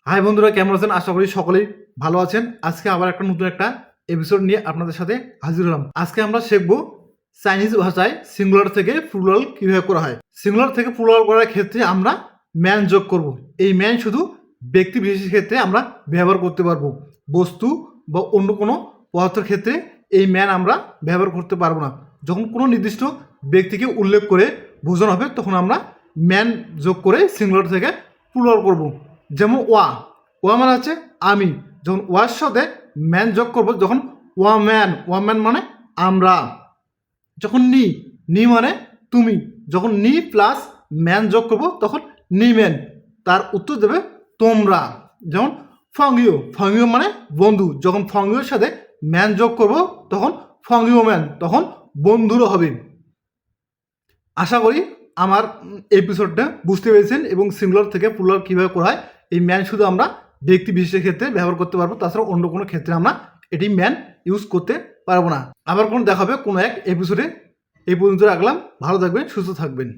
High বন্ধুরা, কেমন আছেন? আশা করি সকলেই ভালো আছেন। আজকে আবার নতুন একটা এপিসোড নিয়ে আপনাদের সাথে হাজির হলাম। আজকে আমরা শিখব চাইনিজ ভাষায় সিঙ্গুলার থেকে প্লুরাল কিভাবে করা হয়। সিঙ্গুলার থেকে প্লুরাল করার ক্ষেত্রে আমরা ম্যান যোগ করব। এই ম্যান শুধু ব্যক্তি বিশেষের ক্ষেত্রে আমরা ব্যবহার করতে পারবো। বস্তু বা অন্য কোনো পদার্থের ক্ষেত্রে এই ম্যান আমরা ব্যবহার করতে পারবো না। যখন কোনো নির্দিষ্ট ব্যক্তিকে উল্লেখ করে বোঝানো হবে তখন আমরা ম্যান যোগ করে সিঙ্গুলার থেকে প্লুরাল করব। যেমন ওয়া ওয়া মানে হচ্ছে আমি, যখন ওয়ার সাথে ম্যান যোগ করব যখন ওয়া ম্যান মানে আমরা। যখন নি নি মানে তুমি, যখন নি প্লাস ম্যান যোগ করব তখন নি ম্যান, তার উত্তর দেবে তোমরা। যেমন ফংইও মানে বন্ধু, যখন ফংইওর সাথে ম্যান যোগ করব তখন ফংইও ম্যান, তখন বন্ধুরও হবে। আশা করি আমার এপিসোডটা বুঝতে পেরেছেন এবং সিঙ্গুলার থেকে প্লুরাল কীভাবে করা হয়। এই ম্যান শুধু আমরা ব্যক্তি বিশেষের ক্ষেত্রে ব্যবহার করতে পারবো, তাছাড়া অন্য কোনো ক্ষেত্রে আমরা এটি ম্যান ইউজ করতে পারবো না। আবার কোনো দেখাবে কোনো এক এপিসোডে। এই পর্যন্ত রাখলাম। ভালো থাকবেন, সুস্থ থাকবেন।